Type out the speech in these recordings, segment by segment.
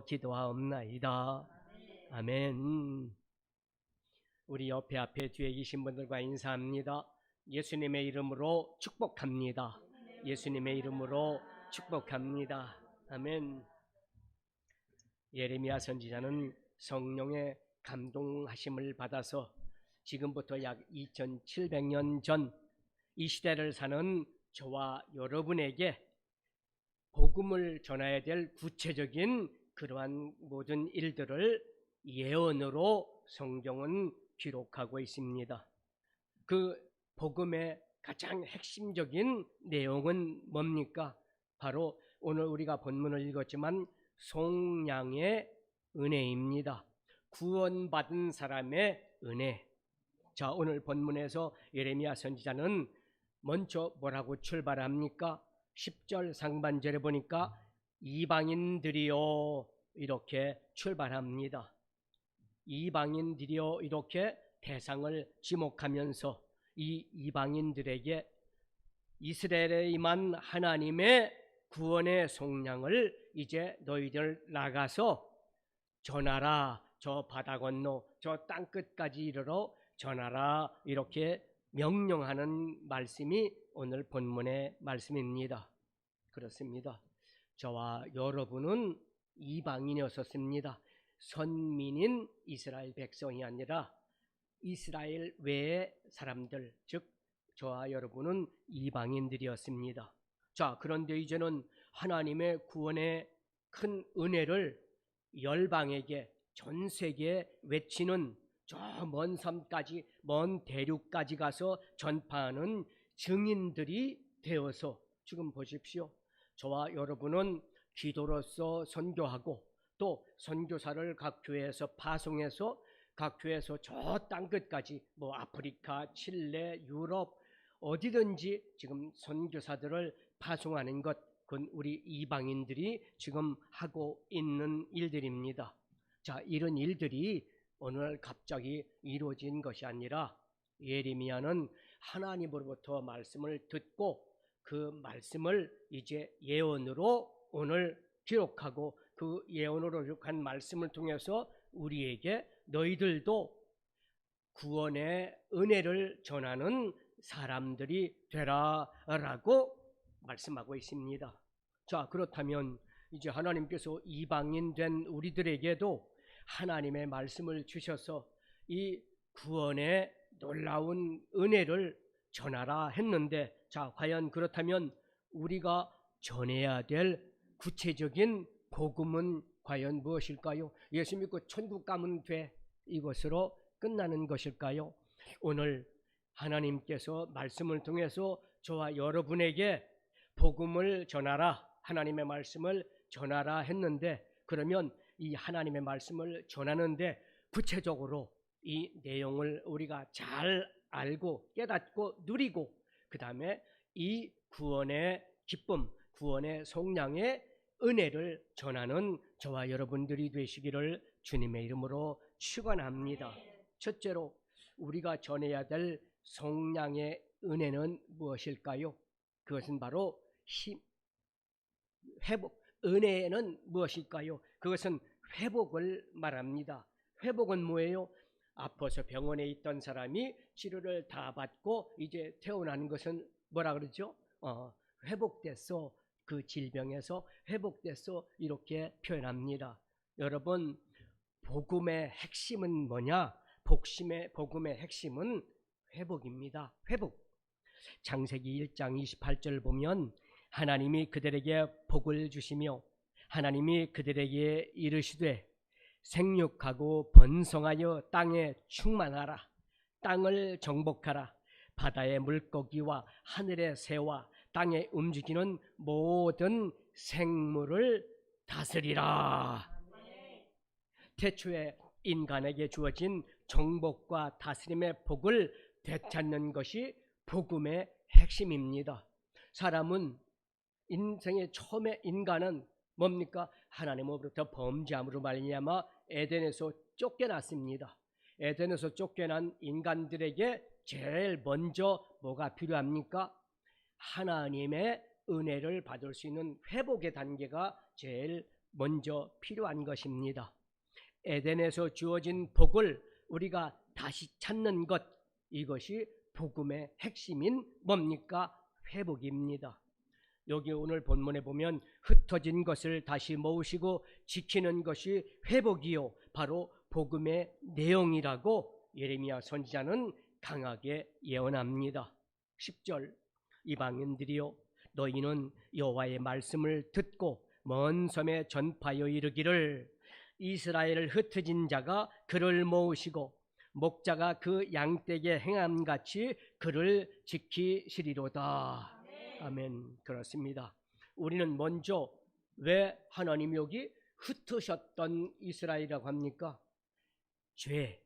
기도하옵나이다. 아멘. 우리 옆에 앞에 뒤에 계신 분들과 인사합니다. 예수님의 이름으로 축복합니다. 예수님의 이름으로 축복합니다. 아멘. 예레미야 선지자는 성령의 감동하심을 받아서 지금부터 약 2700년 전 이 시대를 사는 저와 여러분에게 복음을 전해야 될 구체적인 그러한 모든 일들을 예언으로 성경은 기록하고 있습니다. 그 복음의 가장 핵심적인 내용은 뭡니까? 바로 오늘 우리가 본문을 읽었지만 속량의 은혜입니다. 구원받은 사람의 은혜. 자, 오늘 본문에서 예레미야 선지자는 먼저 뭐라고 출발합니까? 10절 상반절에 보니까 이방인들이요 이렇게 출발합니다. 이방인들이요 이렇게 대상을 지목하면서 이 이방인들에게 이스라엘에 임한 하나님의 구원의 속량을 이제 너희들 나가서 전하라. 저 바다 건너 저 땅끝까지 이르러 전하라. 이렇게 명령하는 말씀이 오늘 본문의 말씀입니다. 그렇습니다. 저와 여러분은 이방인이었습니다. 선민인 이스라엘 백성이 아니라 이스라엘 외의 사람들, 즉 저와 여러분은 이방인들이었습니다. 자, 그런데 이제는 하나님의 구원의 큰 은혜를 열방에게 전 세계에 외치는 저 먼 섬까지 먼 대륙까지 가서 전파하는 증인들이 되어서 지금 보십시오. 저와 여러분은 기도로서 선교하고 또 선교사를 각 교회에서 파송해서 각 교회에서 저 땅끝까지 뭐 아프리카, 칠레, 유럽 어디든지 지금 선교사들을 파송하는 것 그건 우리 이방인들이 지금 하고 있는 일들입니다. 자, 이런 일들이 오늘 갑자기 이루어진 것이 아니라 예레미야는 하나님으로부터 말씀을 듣고 그 말씀을 이제 예언으로 오늘 기록하고 그 예언으로 기록한 말씀을 통해서 우리에게 너희들도 구원의 은혜를 전하는 사람들이 되라라고 말씀하고 있습니다. 자, 그렇다면 이제 하나님께서 이방인 된 우리들에게도 하나님의 말씀을 주셔서 이 구원의 놀라운 은혜를 전하라 했는데, 자, 과연 그렇다면 우리가 전해야 될 구체적인 복음은 과연 무엇일까요? 예수 믿고 천국 가면 돼, 이것으로 끝나는 것일까요? 오늘 하나님께서 말씀을 통해서 저와 여러분에게 복음을 전하라, 하나님의 말씀을 전하라 했는데, 그러면 이 하나님의 말씀을 전하는데 구체적으로 이 내용을 우리가 잘 알고 깨닫고 누리고 그 다음에 이 구원의 기쁨, 구원의 속량의 은혜를 전하는 저와 여러분들이 되시기를 주님의 이름으로 축원합니다. 첫째로 우리가 전해야 될 속량의 은혜는 무엇일까요? 그것은 바로 회복. 은혜는 무엇일까요? 그것은 회복을 말합니다. 회복은 뭐예요? 아파서 병원에 있던 사람이 치료를 다 받고 이제 퇴원하는 것은 뭐라 그러죠? 회복됐어. 그 질병에서 회복됐어. 이렇게 표현합니다. 여러분, 복음의 핵심은 뭐냐? 복음의 핵심은 회복입니다. 회복. 창세기 1장 28절 보면 하나님이 그들에게 복을 주시며 하나님이 그들에게 이르시되 생육하고 번성하여 땅에 충만하라. 땅을 정복하라. 바다의 물고기와 하늘의 새와 땅에 움직이는 모든 생물을 다스리라. 태초에 인간에게 주어진 정복과 다스림의 복을 되찾는 것이 복음의 핵심입니다. 사람은 인생의 처음에 인간은 뭡니까? 하나님으로부터 범죄함으로 말미암아 에덴에서 쫓겨났습니다. 에덴에서 쫓겨난 인간들에게 제일 먼저 뭐가 필요합니까? 하나님의 은혜를 받을 수 있는 회복의 단계가 제일 먼저 필요한 것입니다. 에덴에서 주어진 복을 우리가 다시 찾는 것, 이것이 복음의 핵심인 뭡니까? 회복입니다. 여기 오늘 본문에 보면 흩어진 것을 다시 모으시고 지키는 것이 회복이요, 바로 복음의 내용이라고 예레미야 선지자는 강하게 예언합니다. 10절, 이방인들이여 너희는 여호와의 말씀을 듣고 먼 섬에 전파하여 이르기를 이스라엘을 흩어진 자가 그를 모으시고 목자가 그 양떼에게 행함같이 그를 지키시리로다. 아멘. 그렇습니다. 우리는 먼저 왜 하나님이 여기 흩으셨던 이스라엘이라고 합니까? 죄,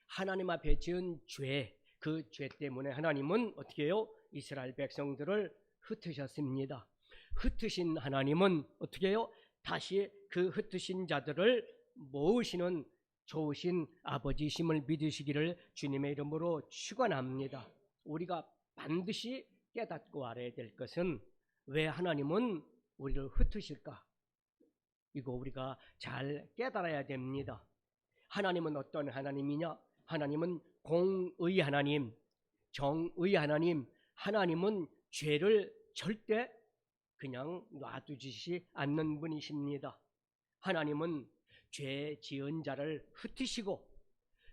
하나님 앞에 지은 죄, 그 죄 때문에 하나님은 어떻게 해요? 이스라엘 백성들을 흩으셨습니다. 흩으신 하나님은 어떻게 해요? 다시 그 흩으신 자들을 모으시는 좋으신 아버지심을 믿으시기를 주님의 이름으로 축원합니다. 우리가 반드시 깨닫고 알아야 될 것은 왜 하나님은 우리를 흩으실까? 이거 우리가 잘 깨달아야 됩니다. 하나님은 어떤 하나님이냐? 하나님은 공의 하나님, 정의 하나님, 하나님은 죄를 절대 그냥 놔두지 않는 분이십니다. 하나님은 죄 지은 자를 흩으시고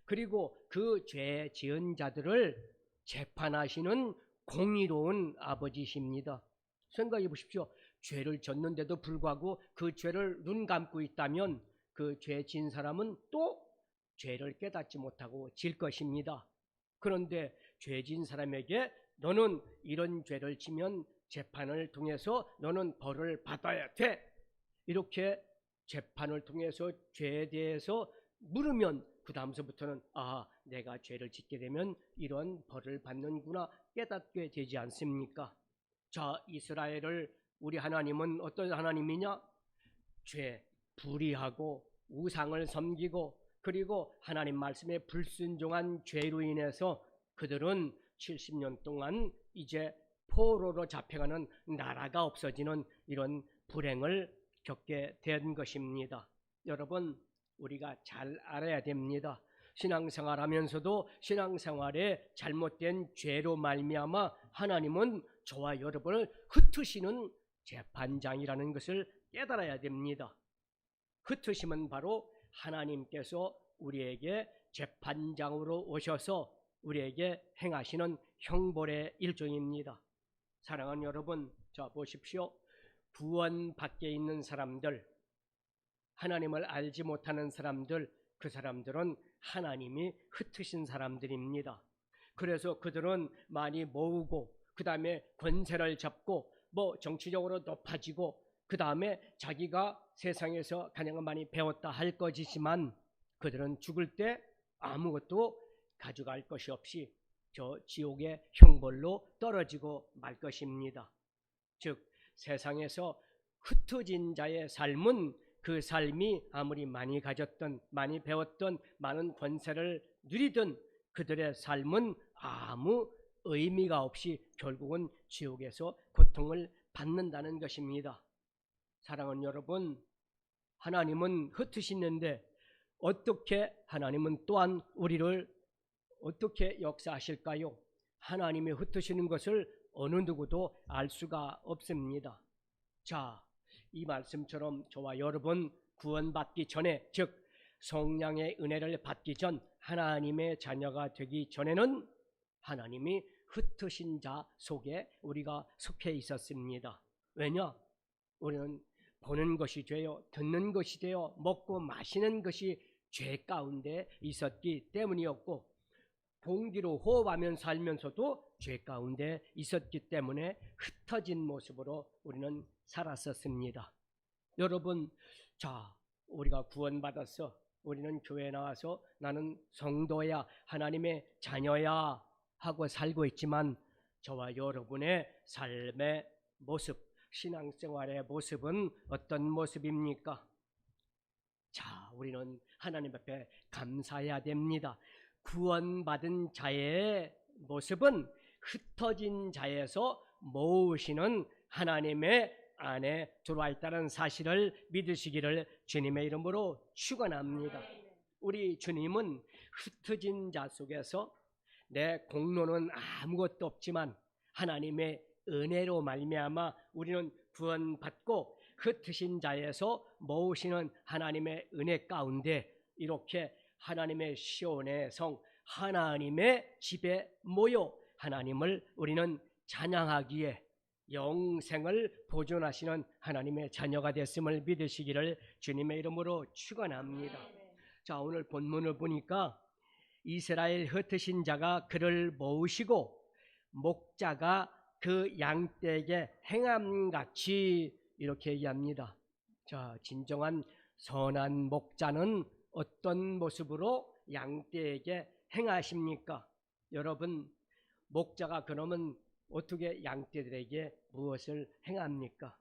그리고 그 죄 지은 자들을 재판하시는 공의로운 아버지십니다. 생각해 보십시오. 죄를 졌는데도 불구하고 그 죄를 눈 감고 있다면 그 죄 지은 사람은 또 죄를 깨닫지 못하고 질 것입니다. 그런데 죄 지은 사람에게 너는 이런 죄를 지면 재판을 통해서 너는 벌을 받아야 돼, 이렇게 재판을 통해서 죄에 대해서 물으면 그 다음서부터는 내가 죄를 짓게 되면 이런 벌을 받는구나 깨닫게 되지 않습니까? 자, 이스라엘을 우리 하나님은 어떤 하나님이냐? 죄, 불의하고 우상을 섬기고 그리고 하나님 말씀에 불순종한 죄로 인해서 그들은 70년 동안 이제 포로로 잡혀가는, 나라가 없어지는 이런 불행을 겪게 된 것입니다. 여러분, 우리가 잘 알아야 됩니다. 신앙생활하면서도 신앙생활에 잘못된 죄로 말미암아 하나님은 저와 여러분을 흩으시는 재판장이라는 것을 깨달아야 됩니다. 흩으심은 바로 하나님께서 우리에게 재판장으로 오셔서 우리에게 행하시는 형벌의 일종입니다. 사랑하는 여러분, 자 보십시오. 구원 밖에 있는 사람들, 하나님을 알지 못하는 사람들, 그 사람들은 하나님이 흩으신 사람들입니다. 그래서 그들은 많이 모으고 그 다음에 권세를 잡고 정치적으로 높아지고 그 다음에 자기가 세상에서 가장 많이 배웠다 할 것이지만 그들은 죽을 때 아무것도 가져갈 것이 없이 저 지옥의 형벌로 떨어지고 말 것입니다. 즉 세상에서 흩어진 자의 삶은 그 삶이 아무리 많이 가졌던, 많이 배웠던, 많은 권세를 누리던 그들의 삶은 아무 의미가 없이 결국은 지옥에서 고통을 받는다는 것입니다. 사랑하는 여러분, 하나님은 흩으시는데 어떻게 하나님은 또한 우리를 어떻게 역사하실까요? 하나님이 흩으시는 것을 어느 누구도 알 수가 없습니다. 자, 이 말씀처럼 저와 여러분 구원받기 전에, 즉 성령의 은혜를 받기 전 하나님의 자녀가 되기 전에는 하나님이 흩으신 자 속에 우리가 속해 있었습니다. 왜냐? 우리는 보는 것이 죄요, 듣는 것이 죄요, 먹고 마시는 것이 죄 가운데 있었기 때문이었고 공기로 호흡하면서 살면서도 죄 가운데 있었기 때문에 흩어진 모습으로 우리는 살았었습니다. 여러분, 자, 우리가 구원받았어. 우리는 교회에 나와서 나는 성도야, 하나님의 자녀야 하고 살고 있지만 저와 여러분의 삶의 모습, 신앙생활의 모습은 어떤 모습입니까? 자, 우리는 하나님 앞에 감사해야 됩니다. 구원받은 자의 모습은 흩어진 자에서 모으시는 하나님의 안에 들어와 있다는 사실을 믿으시기를 주님의 이름으로 축원합니다. 우리 주님은 흩어진 자 속에서 내 공로는 아무것도 없지만 하나님의 은혜로 말미암아 우리는 구원받고 흩으신 자에서 모으시는 하나님의 은혜 가운데 이렇게 하나님의 시온의 성 하나님의 집에 모여 하나님을 우리는 찬양하기에 영생을 보존하시는 하나님의 자녀가 됐음을 믿으시기를 주님의 이름으로 축원합니다. 자, 오늘 본문을 보니까 이스라엘 흩으신 자가 그를 모으시고 목자가 그 양떼에게 행함같이 이렇게 얘기합니다. 자, 진정한 선한 목자는 어떤 모습으로 양떼에게 행하십니까? 여러분, 목자가 그러면 어떻게 양떼들에게 무엇을 행합니까?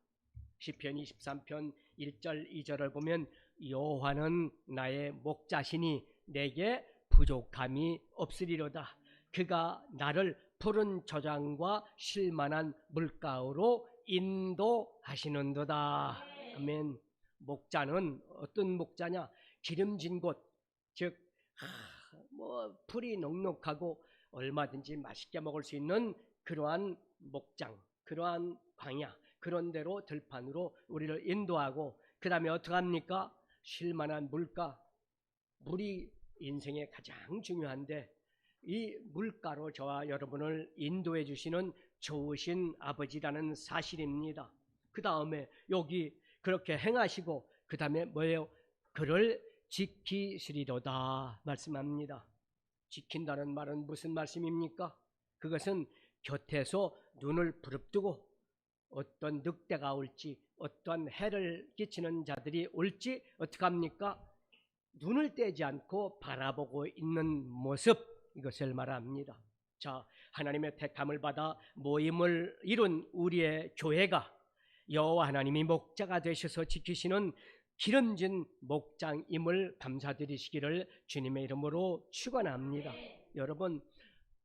시편 23편 1절 2절을 보면 여호와는 나의 목자시니 내게 부족함이 없으리로다. 그가 나를 푸른 저장과 쉴만한 물가로 인도하시는도다. 아멘. 목자는 어떤 목자냐? 기름진 곳, 즉 풀이 넉넉하고 얼마든지 맛있게 먹을 수 있는 그러한 목장, 그러한 광야, 그런 데로 들판으로 우리를 인도하고 그 다음에 어떻게 합니까? 쉴만한 물가, 물이 인생에 가장 중요한데 이 물가로 저와 여러분을 인도해 주시는 좋으신 아버지라는 사실입니다. 그 다음에 여기 그렇게 행하시고 그 다음에 뭐예요? 그를 지키시리로다 말씀합니다. 지킨다는 말은 무슨 말씀입니까? 그것은 곁에서 눈을 부릅뜨고 어떤 늑대가 올지 어떤 해를 끼치는 자들이 올지 어떻게 합니까? 눈을 떼지 않고 바라보고 있는 모습, 이것을 말합니다. 자, 하나님의 택함을 받아 모임을 이룬 우리의 교회가 여호와 하나님이 목자가 되셔서 지키시는 기름진 목장임을 감사드리시기를 주님의 이름으로 축원합니다. 여러분,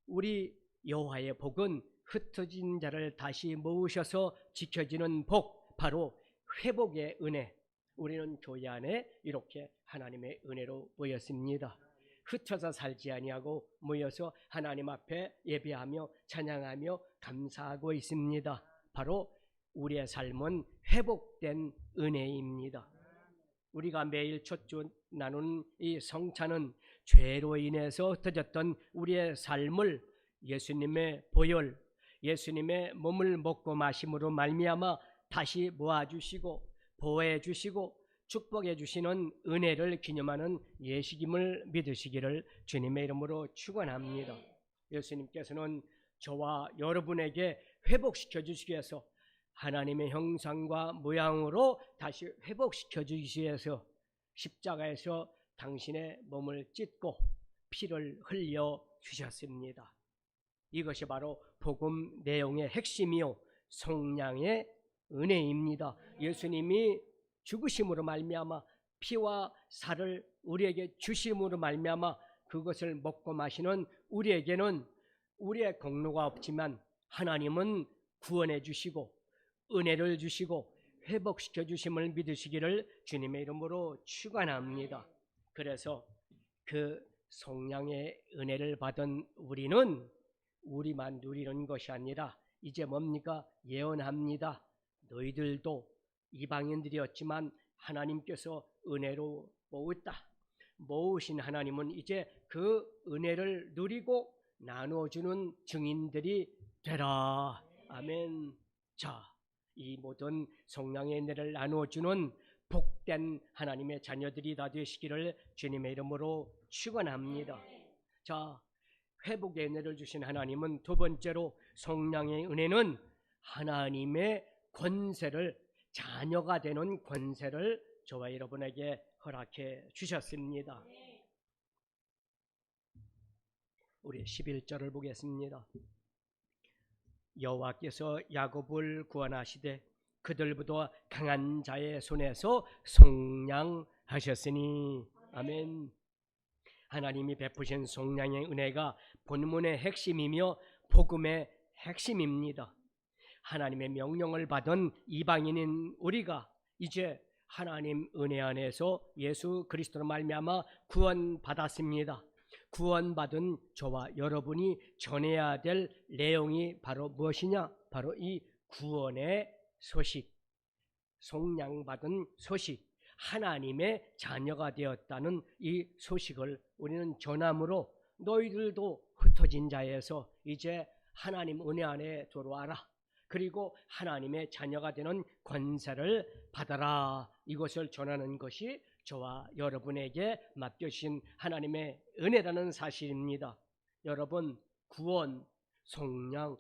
우리 여호와의 복은 흩어진 자를 다시 모으셔서 지켜지는 복, 바로 회복의 은혜. 우리는 교회 안에 이렇게 하나님의 은혜로 모였습니다. 흩어서 살지 아니하고 모여서 하나님 앞에 예배하며 찬양하며 감사하고 있습니다. 바로 우리의 삶은 회복된 은혜입니다. 우리가 매일 첫 주 나누는 이 성찬은 죄로 인해서 흩어졌던 우리의 삶을 예수님의 보혈, 예수님의 몸을 먹고 마심으로 말미암아 다시 모아주시고 보호해주시고 축복해주시는 은혜를 기념하는 예식임을 믿으시기를 주님의 이름으로 축원합니다. 예수님께서는 저와 여러분에게 회복시켜 주시기 위해서 하나님의 형상과 모양으로 다시 회복시켜 주시기 위해서 십자가에서 당신의 몸을 찢고 피를 흘려 주셨습니다. 이것이 바로 복음 내용의 핵심이요 성량의 은혜입니다. 예수님이 죽으심으로 말미암아 피와 살을 우리에게 주심으로 말미암아 그것을 먹고 마시는 우리에게는 우리의 공로가 없지만 하나님은 구원해 주시고 은혜를 주시고 회복시켜 주심을 믿으시기를 주님의 이름으로 축원합니다. 그래서 그 성량의 은혜를 받은 우리는 우리만 누리는 것이 아니라 이제 뭡니까? 예언합니다. 너희들도 이방인들이었지만 하나님께서 은혜로 모으신 하나님은 이제 그 은혜를 누리고 나눠주는 증인들이 되라. 아멘. 자, 이 모든 성령의 은혜를 나눠주는 복된 하나님의 자녀들이 다 되시기를 주님의 이름으로 축원합니다. 자, 회복의 은혜를 주신 하나님은 두 번째로 성령의 은혜는 하나님의 권세를, 자녀가 되는 권세를 저와 여러분에게 허락해 주셨습니다. 우리 11절을 보겠습니다. 여호와께서 야곱을 구원하시되 그들보다 강한 자의 손에서 속량하셨으니. 아멘. 하나님이 베푸신 속량의 은혜가 본문의 핵심이며 복음의 핵심입니다. 하나님의 명령을 받은 이방인인 우리가 이제 하나님 은혜 안에서 예수 그리스도로 말미암아 구원받았습니다. 구원받은 저와 여러분이 전해야 될 내용이 바로 무엇이냐? 바로 이 구원의 소식, 속량받은 소식, 하나님의 자녀가 되었다는 이 소식을 우리는 전함으로 너희들도 흩어진 자에서 이제 하나님 은혜 안에 들어와라. 그리고 하나님의 자녀가 되는 권세를 받아라. 이것을 전하는 것이 저와 여러분에게 맡겨주신 하나님의 은혜라는 사실입니다. 여러분, 구원, 속량,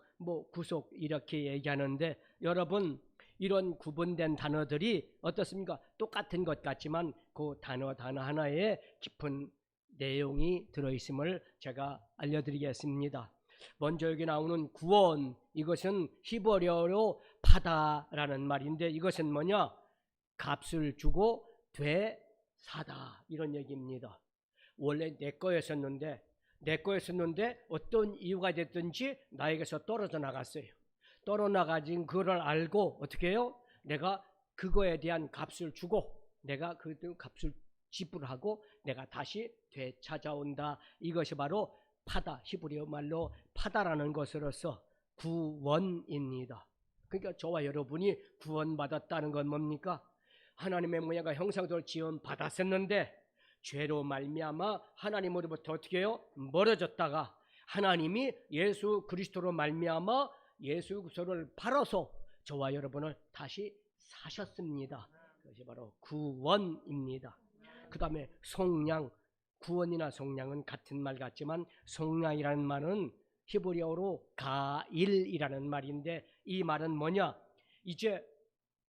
구속 이렇게 얘기하는데 여러분 이런 구분된 단어들이 어떻습니까? 똑같은 것 같지만 그 단어 하나에 깊은 내용이 들어있음을 제가 알려드리겠습니다. 먼저 여기 나오는 구원, 이것은 히브리어로 파다라는 말인데 이것은 뭐냐? 값을 주고 되사다 이런 얘기입니다. 원래 내 거였었는데 어떤 이유가 됐든지 나에게서 떨어져 나갔어요. 떨어나가진 그걸 알고 어떻게 해요? 내가 그거에 대한 값을 주고 내가 그 값을 지불하고 내가 다시 되찾아온다. 이것이 바로 파다, 히브리어 말로 파다라는 것으로서 구원입니다. 그러니까 저와 여러분이 구원받았다는 건 뭡니까? 하나님의 모양과 형상대로 지음 받았었는데 죄로 말미암아 하나님으로부터 어떻게 해요? 멀어졌다가 하나님이 예수 그리스도로 말미암아 예수 그리스도를 팔아서 저와 여러분을 다시 사셨습니다. 그것이 바로 구원입니다. 그 다음에 속량, 구원이나 속량은 같은 말 같지만 속량이라는 말은 히브리어로 가일이라는 말인데 이 말은 뭐냐? 이제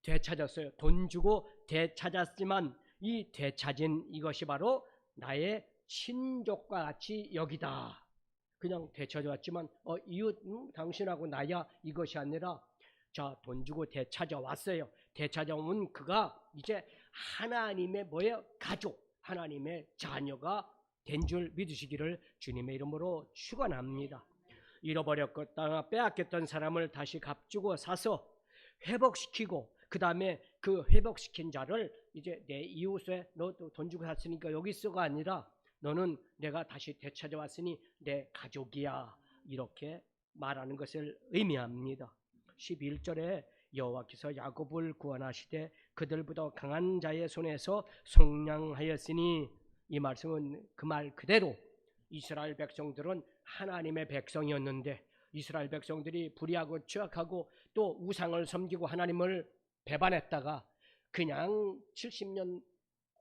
되찾았어요. 돈 주고 되찾았지만 이 되찾은 이것이 바로 나의 친족과 같이 여기다. 그냥 되찾아왔지만 이웃 당신하고 나야 이것이 아니라 자, 돈 주고 되찾아왔어요. 되찾아온 그가 이제 하나님의 뭐예요? 가족, 하나님의 자녀가 된 줄 믿으시기를 주님의 이름으로 축원합니다. 잃어버렸거나 빼앗겼던 사람을 다시 값주고 사서 회복시키고 그 다음에 그 회복시킨 자를 이제 내 이웃에 너도 돈 주고 샀으니까 여기 있어가 아니라 너는 내가 다시 되찾아왔으니 내 가족이야. 이렇게 말하는 것을 의미합니다. 11절에 여호와께서 야곱을 구원하시되 그들보다 강한 자의 손에서 속량하였으니 이 말씀은 그 말 그대로 이스라엘 백성들은 하나님의 백성이었는데 이스라엘 백성들이 불의하고 취악하고 또 우상을 섬기고 하나님을 배반했다가 그냥 70년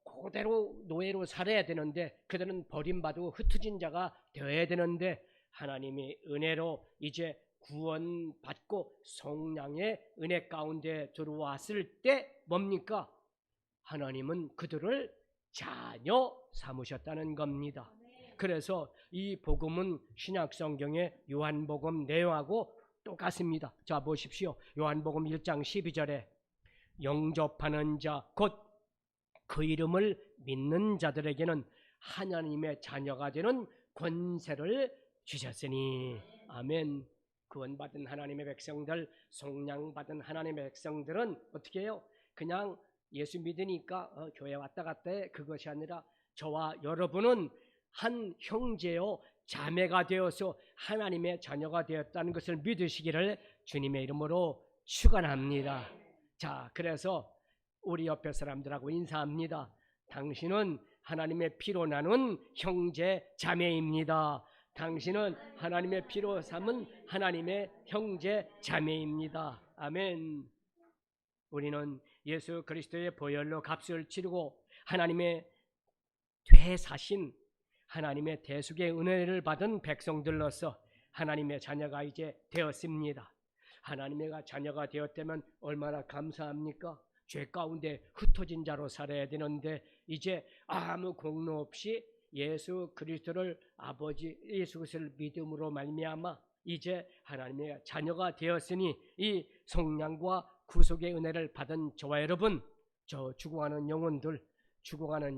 그대로 노예로 살아야 되는데 그들은 버림받고 흩어진 자가 되어야 되는데 하나님의 은혜로 이제 구원받고 속량의 은혜 가운데 들어왔을 때 뭡니까? 하나님은 그들을 자녀 삼으셨다는 겁니다. 그래서 이 복음은 신약성경의 요한복음 내용하고 똑같습니다. 자 보십시오. 요한복음 1장 12절에 영접하는 자 곧 그 이름을 믿는 자들에게는 하나님의 자녀가 되는 권세를 주셨으니 아멘. 구원받은 하나님의 백성들, 속량받은 하나님의 백성들은 어떻게 해요? 그냥 예수 믿으니까 교회 왔다 갔다 해. 그것이 아니라 저와 여러분은 한 형제요 자매가 되어서 하나님의 자녀가 되었다는 것을 믿으시기를 주님의 이름으로 축원합니다. 자, 그래서 우리 옆에 사람들하고 인사합니다. 당신은 하나님의 피로 나눈 형제 자매입니다. 당신은 하나님의 피로 삼은 하나님의 형제 자매입니다. 아멘. 우리는 예수 그리스도의 보혈로 값을 치르고 하나님의 되사신 하나님의 대속의 은혜를 받은 백성들로서 하나님의 자녀가 이제 되었습니다. 하나님의 자녀가 되었다면 얼마나 감사합니까? 죄 가운데 흩어진 자로 살아야 되는데 이제 아무 공로 없이 예수 그리스도를 아버지 예수 그리스도를 믿음으로 말미암아 이제 하나님의 자녀가 되었으니 이 속량과 구속의 은혜를 받은 저와 여러분, 저 죽어가는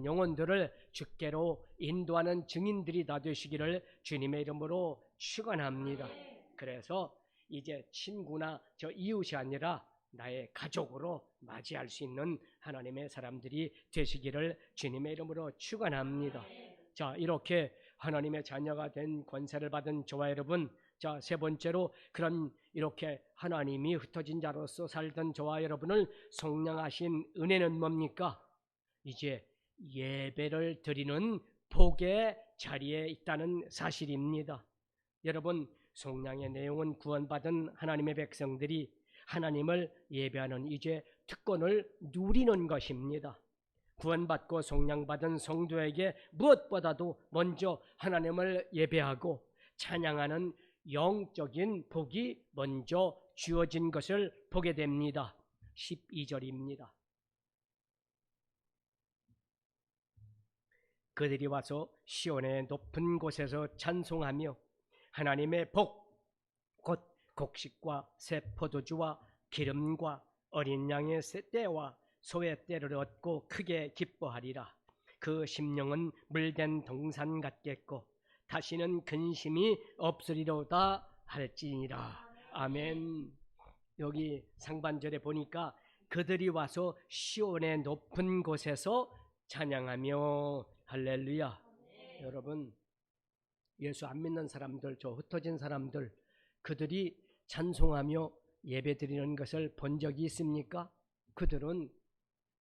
영혼들을 주께로 인도하는 증인들이 다 되시기를 주님의 이름으로 축원합니다. 그래서 이제 친구나 저 이웃이 아니라 나의 가족으로 맞이할 수 있는 하나님의 사람들이 되시기를 주님의 이름으로 축원합니다. 자, 이렇게 하나님의 자녀가 된 권세를 받은 저와 여러분, 자, 세 번째로 그런 이렇게 하나님이 흩어진 자로서 살던 저와 여러분을 속량하신 은혜는 뭡니까? 이제 예배를 드리는 복의 자리에 있다는 사실입니다. 여러분, 속량의 내용은 구원받은 하나님의 백성들이 하나님을 예배하는 이제 특권을 누리는 것입니다. 구원받고 속량받은 성도에게 무엇보다도 먼저 하나님을 예배하고 찬양하는 영적인 복이 먼저 주어진 것을 보게 됩니다. 12절입니다. 그들이 와서 시온의 높은 곳에서 찬송하며 하나님의 복, 곧 곡식과 새 포도주와 기름과 어린 양의 떼와 소의 떼를 얻고 크게 기뻐하리라. 그 심령은 물된 동산 같겠고 다시는 근심이 없으리로다 할지니라. 아멘. 여기 상반절에 보니까 그들이 와서 시온의 높은 곳에서 찬양하며 할렐루야. 여러분, 예수 안 믿는 사람들, 저 흩어진 사람들, 그들이 찬송하며 예배드리는 것을 본 적이 있습니까? 그들은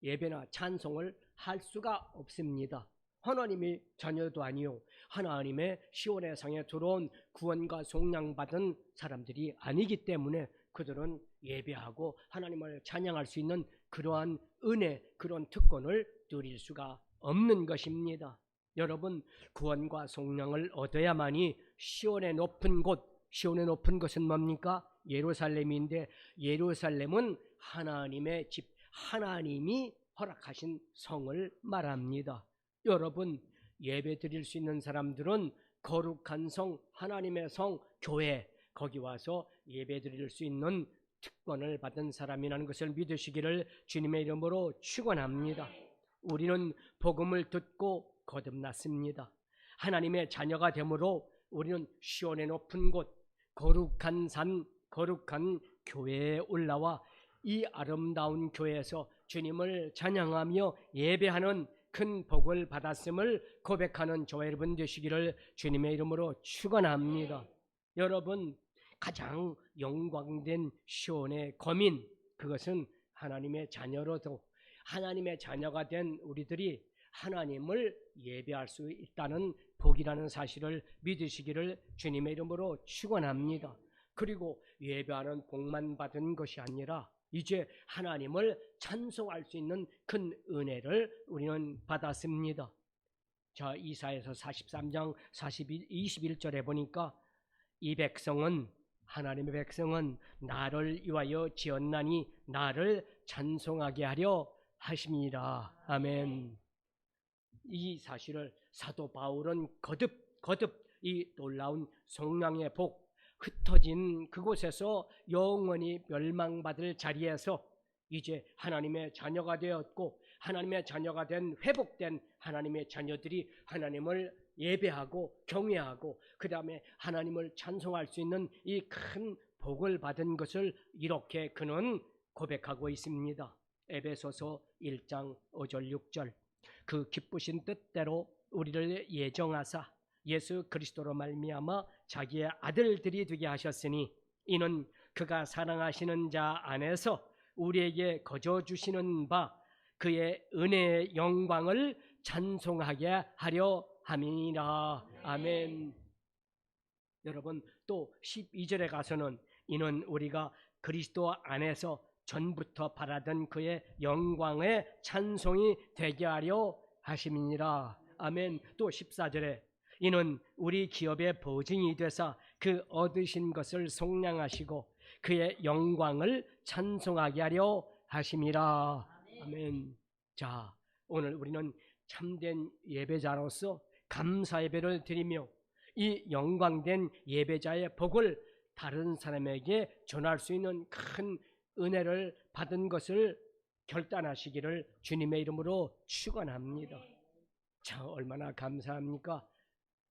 예배나 찬송을 할 수가 없습니다. 하나님의 자녀도 아니요, 하나님의 시온의 상에 들어온 구원과 속량받은 사람들이 아니기 때문에 그들은 예배하고 하나님을 찬양할 수 있는 그러한 은혜, 그런 특권을 누릴 수가 없는 것입니다. 여러분, 구원과 속량을 얻어야만이 시온의 높은 곳, 시온의 높은 것은 뭡니까? 예루살렘인데, 예루살렘은 하나님의 집, 하나님이 허락하신 성을 말합니다. 여러분, 예배 드릴 수 있는 사람들은 거룩한 성, 하나님의 성, 교회, 거기 와서 예배 드릴 수 있는 특권을 받은 사람이라는 것을 믿으시기를 주님의 이름으로 축원합니다. 우리는 복음을 듣고 거듭났습니다. 하나님의 자녀가 되므로 우리는 시온의 높은 곳, 거룩한 산, 거룩한 교회에 올라와 이 아름다운 교회에서 주님을 찬양하며 예배하는 큰 복을 받았음을 고백하는 저와 여러분 되시기를 주님의 이름으로 축원합니다. 여러분, 가장 영광된 시온의 거민, 그것은 하나님의 자녀로도 하나님의 자녀가 된 우리들이 하나님을 예배할 수 있다는 복이라는 사실을 믿으시기를 주님의 이름으로 축원합니다. 그리고 예배하는 복만 받은 것이 아니라 이제 하나님을 찬송할 수 있는 큰 은혜를 우리는 받았습니다. 자, 이사야서 43장 21절에 보니까 이 백성은, 하나님의 백성은 나를 위하여 지었나니 나를 찬송하게 하려 하십니다. 아멘. 이 사실을 사도 바울은 거듭 이 놀라운 속량의 복, 흩어진 그곳에서 영원히 멸망받을 자리에서 이제 하나님의 자녀가 되었고, 하나님의 자녀가 된 회복된 하나님의 자녀들이 하나님을 예배하고 경외하고 그 다음에 하나님을 찬송할 수 있는 이 큰 복을 받은 것을 이렇게 그는 고백하고 있습니다. 에베소서 1장 5절 6절. 그 기쁘신 뜻대로 우리를 예정하사 예수 그리스도로 말미암아 자기의 아들들이 되게 하셨으니 이는 그가 사랑하시는 자 안에서 우리에게 거저 주시는 바 그의 은혜의 영광을 찬송하게 하려 함이니라. 아멘. 여러분, 또 12절에 가서는 이는 우리가 그리스도 안에서 전부터 바라던 그의 영광의 찬송이 되게 하려 하심이니라. 아멘. 또 14절에 이는 우리 기업의 보증이 되사 그 얻으신 것을 속량하시고 그의 영광을 찬송하게 하려 하심이라. 아멘. 자, 오늘 우리는 참된 예배자로서 감사 예배를 드리며 이 영광된 예배자의 복을 다른 사람에게 전할 수 있는 큰 은혜를 받은 것을 결단하시기를 주님의 이름으로 축원합니다. 자, 얼마나 감사합니까?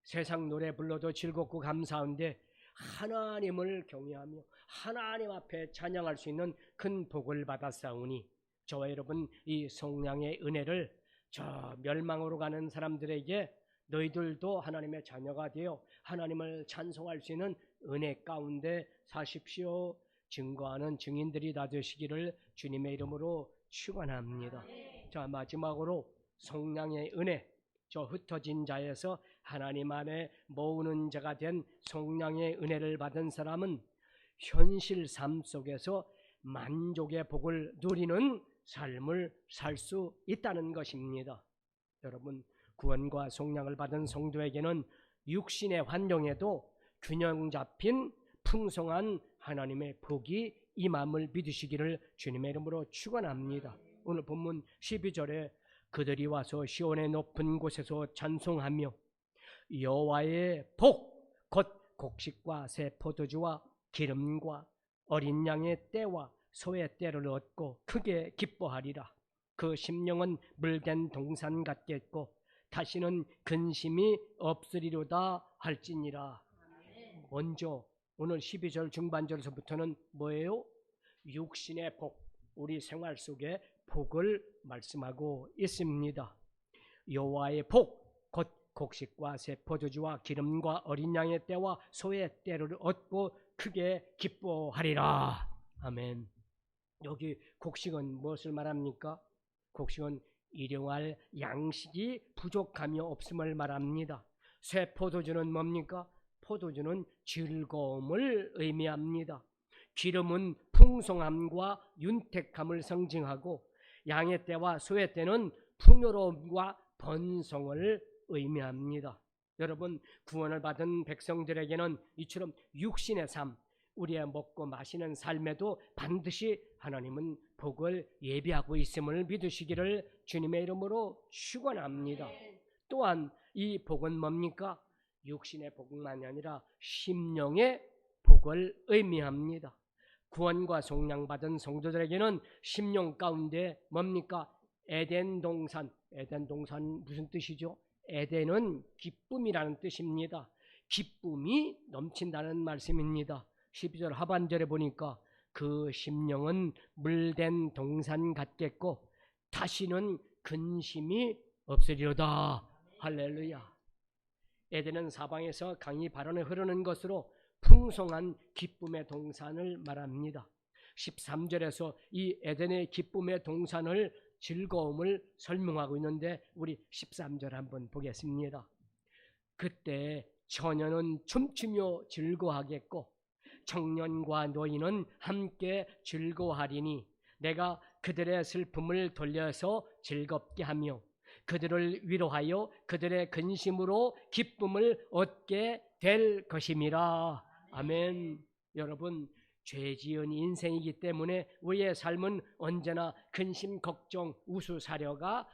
세상 노래 불러도 즐겁고 감사한데 하나님을 경외하며 하나님 앞에 찬양할 수 있는 큰 복을 받았사오니 저와 여러분 이 성령의 은혜를 저 멸망으로 가는 사람들에게 너희들도 하나님의 자녀가 되어 하나님을 찬송할 수 있는 은혜 가운데 사십시오. 증거하는 증인들이 다 되시기를 주님의 이름으로 축원합니다. 자, 마지막으로 성령의 은혜, 저 흩어진 자에서 하나님 안에 모으는 자가 된 성령의 은혜를 받은 사람은 현실 삶 속에서 만족의 복을 누리는 삶을 살 수 있다는 것입니다. 여러분, 구원과 속량을 받은 성도에게는 육신의 환경에도 균형 잡힌 풍성한 하나님의 복이 임함을 믿으시기를 주님의 이름으로 축원합니다. 오늘 본문 12절에 그들이 와서 시온의 높은 곳에서 찬송하며 여호와의 복 곧 곡식과 새 포도주와 기름과 어린 양의 떼와 소의 떼를 얻고 크게 기뻐하리라. 그 심령은 물된 동산 같겠고 다시는 근심이 없으리로다 할지니라. 먼저 오늘 12절 중반절에서부터는 뭐예요? 육신의 복, 우리 생활 속에 복을 말씀하고 있습니다. 여호와의 복, 곧 곡식과 새 포도주와 기름과 어린 양의 떼와 소의 떼를 얻고 크게 기뻐하리라. 아멘. 여기 곡식은 무엇을 말합니까? 곡식은 일용할 양식이 부족하며 없음을 말합니다. 새 포도주는 뭡니까? 포도주는 즐거움을 의미합니다. 기름은 풍성함과 윤택함을 상징하고 양의 떼와 소의 떼는 풍요로움과 번성을 의미합니다. 여러분, 구원을 받은 백성들에게는 이처럼 육신의 삶, 우리의 먹고 마시는 삶에도 반드시 하나님은 복을 예비하고 있음을 믿으시기를 주님의 이름으로 축원합니다. 또한 이 복은 뭡니까? 육신의 복만이 아니라 심령의 복을 의미합니다. 구원과 속량 받은 성도들에게는 심령 가운데 뭡니까? 에덴 동산. 에덴 동산 무슨 뜻이죠? 에덴은 기쁨이라는 뜻입니다. 기쁨이 넘친다는 말씀입니다. 12절 하반절에 보니까 그 심령은 물된 동산 같겠고 다시는 근심이 없으리로다. 할렐루야. 에덴은 사방에서 강이 발원해 흐르는 것으로 풍성한 기쁨의 동산을 말합니다. 13절에서 이 에덴의 기쁨의 동산을 즐거움을 설명하고 있는데 우리 13절 한번 보겠습니다. 그때 처녀는 춤추며 즐거워하겠고 청년과 노인은 함께 즐거워하리니 내가 그들의 슬픔을 돌려서 즐겁게 하며 그들을 위로하여 그들의 근심으로 기쁨을 얻게 될 것임이라. 아멘. 여러분, 죄 지은 인생이기 때문에 우리의 삶은 언제나 근심, 걱정, 우수사려가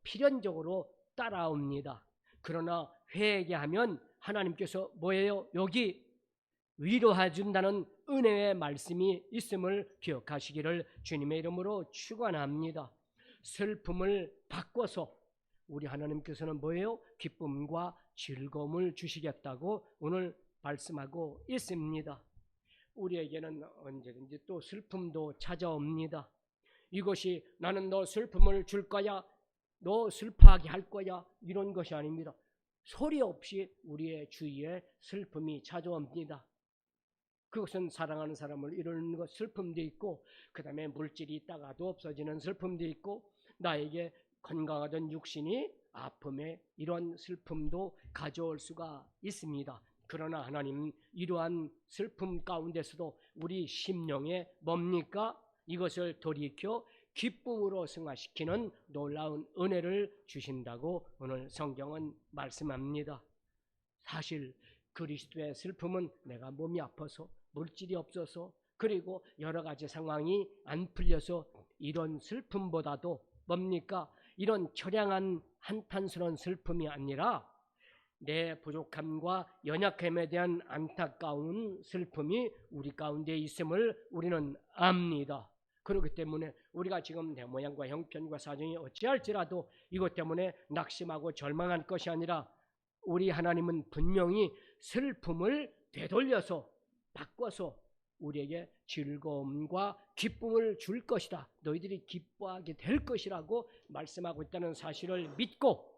필연적으로 따라옵니다. 그러나 회개하면 하나님께서 뭐예요? 여기 위로해 준다는 은혜의 말씀이 있음을 기억하시기를 주님의 이름으로 축원합니다. 슬픔을 바꿔서 우리 하나님께서는 뭐예요? 기쁨과 즐거움을 주시겠다고 오늘 말씀하고 있습니다. 우리에게는 언제든지 또 슬픔도 찾아옵니다. 이것이 나는 너 슬픔을 줄 거야, 너 슬퍼하게 할 거야, 이런 것이 아닙니다. 소리 없이 우리의 주위에 슬픔이 찾아옵니다. 그것은 사랑하는 사람을 이루는 것 슬픔도 있고, 그 다음에 물질이 있다가도 없어지는 슬픔도 있고, 나에게 건강하던 육신이 아픔에 이런 슬픔도 가져올 수가 있습니다. 그러나 하나님 이러한 슬픔 가운데서도 우리 심령에 뭡니까? 이것을 돌이켜 기쁨으로 승화시키는 놀라운 은혜를 주신다고 오늘 성경은 말씀합니다. 사실 그리스도의 슬픔은 내가 몸이 아파서 물질이 없어서 그리고 여러 가지 상황이 안 풀려서 이런 슬픔보다도 뭡니까? 이런 처량한 한탄스러운 슬픔이 아니라 내 부족함과 연약함에 대한 안타까운 슬픔이 우리 가운데 있음을 우리는 압니다. 그렇기 때문에 우리가 지금 내 모양과 형편과 사정이 어찌할지라도 이것 때문에 낙심하고 절망할 것이 아니라 우리 하나님은 분명히 슬픔을 되돌려서 바꿔서 우리에게 즐거움과 기쁨을 줄 것이다. 너희들이 기뻐하게 될 것이라고 말씀하고 있다는 사실을 믿고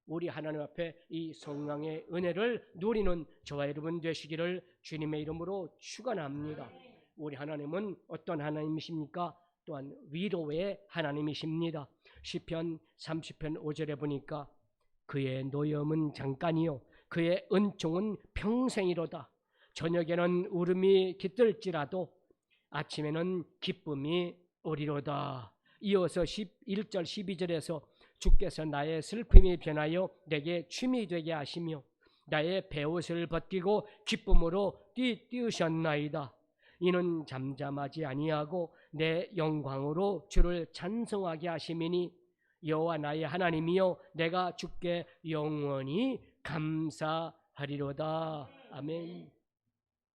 우리 하나님 앞에 이 성령의 은혜를 누리는 저와 여러분 되시기를 주님의 이름으로 축원합니다. 우리 하나님은 어떤 하나님이십니까? 또한 위로의 하나님이십니다. 시편 30편 5절에 보니까 그의 노염은 잠깐이요 그의 은총은 평생이로다. 저녁에는 울음이 깃들지라도 아침에는 기쁨이 오리로다. 이어서 1절 12절에서 주께서 나의 슬픔이 변하여 내게 춤이 되게 하시며 나의 베옷을 벗기고 기쁨으로 띄우셨나이다. 이는 잠잠하지 아니하고 내 영광으로 주를 찬송하게 하심이니 여호와 나의 하나님이여 내가 주께 영원히 감사하리로다. 아멘.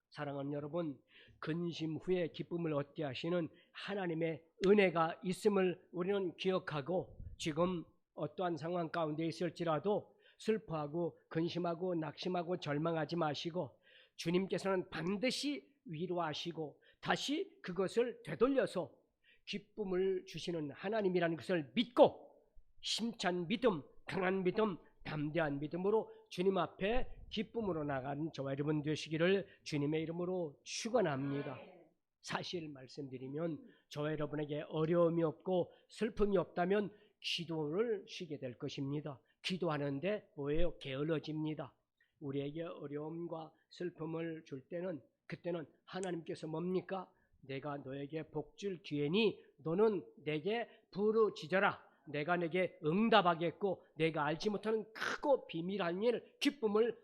사랑하는 여러분, 근심 후에 기쁨을 얻게 하시는 하나님의 은혜가 있음을 우리는 기억하고 지금 어떠한 상황 가운데 있을지라도 슬퍼하고 근심하고 낙심하고 절망하지 마시고 주님께서는 반드시 위로하시고 다시 그것을 되돌려서 기쁨을 주시는 하나님이라는 것을 믿고 힘찬 믿음, 강한 믿음, 담대한 믿음으로 주님 앞에 기쁨으로 나가는 저와 여러분 되시기를 주님의 이름으로 축원합니다. 사실 말씀드리면 저와 여러분에게 어려움이 없고 슬픔이 없다면 기도를 쉬게 될 것입니다. 기도하는데 뭐예요? 게을러집니다. 우리에게 어려움과 슬픔을 줄 때는 그때는 하나님께서 뭡니까? 내가 너에게 복줄 기회니 너는 내게 부르짖어라. 내가 내게 응답하겠고 내가 알지 못하는 크고 비밀한 일 기쁨을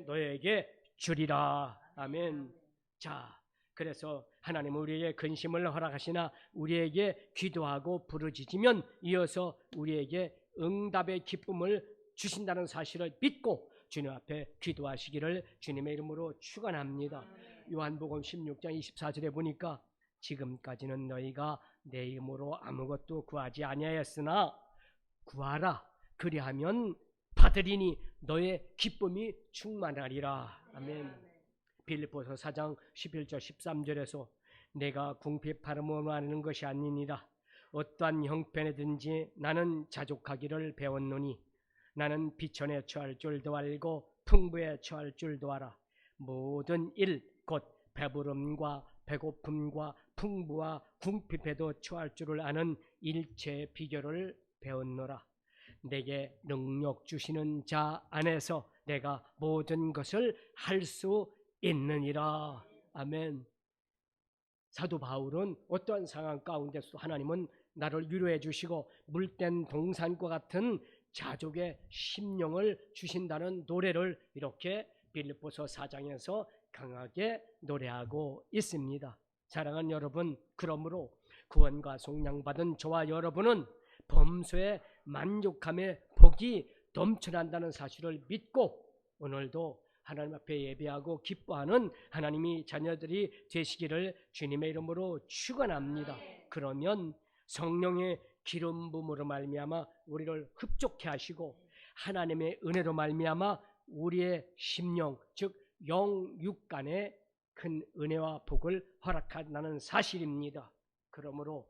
너에게 주리라. 아멘. 자, 그래서 하나님은 우리에게 근심을 허락하시나 우리에게 기도하고 부르짖으면 이어서 우리에게 응답의 기쁨을 주신다는 사실을 믿고 주님 앞에 기도하시기를 주님의 이름으로 축원합니다. 요한복음 16장 24절에 보니까 지금까지는 너희가 내 이름으로 아무것도 구하지 아니하였으나 구하라. 그리하면 받으리니 너의 기쁨이 충만하리라. 아멘. 빌립보서 4장 11절 13절에서 내가 궁핍하므로 하는 것이 아니니라. 어떠한 형편에든지 나는 자족하기를 배웠노니 나는 비천에 처할 줄도 알고 풍부에 처할 줄도 알아. 모든 일 곧 배부름과 배고픔과 풍부와 궁핍에도 처할 줄을 아는 일체의 비결을 배웠노라. 내게 능력 주시는 자 안에서 내가 모든 것을 할 수 있느니라. 아멘. 사도 바울은 어떠한 상황 가운데서 하나님은 나를 위로해 주시고 물된 동산과 같은 자족의 심령을 주신다는 노래를 이렇게 빌립보서 4장에서 강하게 노래하고 있습니다. 사랑하는 여러분, 그러므로 구원과 속량받은 저와 여러분은 범소에 만족함의 복이 넘쳐난다는 사실을 믿고 오늘도 하나님 앞에 예배하고 기뻐하는 하나님의 자녀들이 되시기를 주님의 이름으로 축원합니다. 그러면 성령의 기름 부음으로 말미암아 우리를 흡족해 하시고 하나님의 은혜로 말미암아 우리의 심령 즉 영육간에 큰 은혜와 복을 허락한다는 사실입니다. 그러므로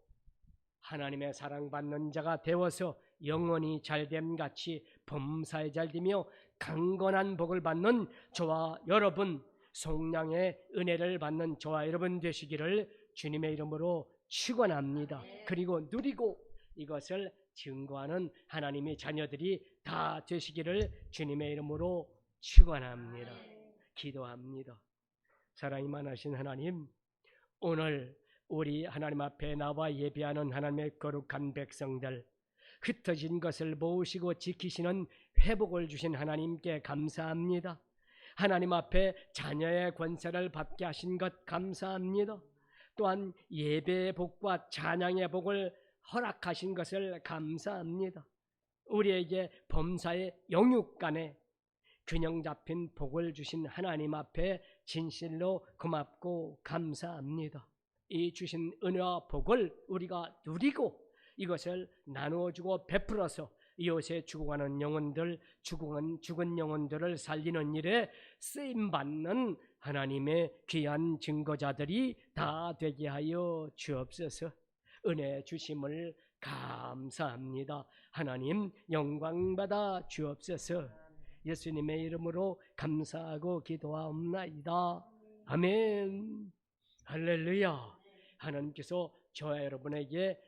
하나님의 사랑받는 자가 되어서 영원히 잘됨 같이 범사에 잘되며 강건한 복을 받는 저와 여러분, 성령의 은혜를 받는 저와 여러분 되시기를 주님의 이름으로 축원합니다. 그리고 누리고 이것을 증거하는 하나님의 자녀들이 다 되시기를 주님의 이름으로 축원합니다. 기도합니다. 사랑이 많으신 하나님, 오늘 우리 하나님 앞에 나와 예배하는 하나님의 거룩한 백성들, 흩어진 것을 모으시고 지키시는 회복을 주신 하나님께 감사합니다. 하나님 앞에 자녀의 권세를 받게 하신 것 감사합니다. 또한 예배의 복과 찬양의 복을 허락하신 것을 감사합니다. 우리에게 범사의 영육간에 균형 잡힌 복을 주신 하나님 앞에 진실로 고맙고 감사합니다. 이 주신 은혜와 복을 우리가 누리고 이것을 나누어주고 베풀어서 이웃에 죽어가는 영혼들, 죽은 영혼들을 살리는 일에 쓰임받는 하나님의 귀한 증거자들이 다 되게 하여 주옵소서. 은혜 주심을 감사합니다. 하나님 영광 받아 주옵소서. 예수님의 이름으로 감사하고 기도하옵나이다. 아멘. 할렐루야. 하나님께서 저와 여러분에게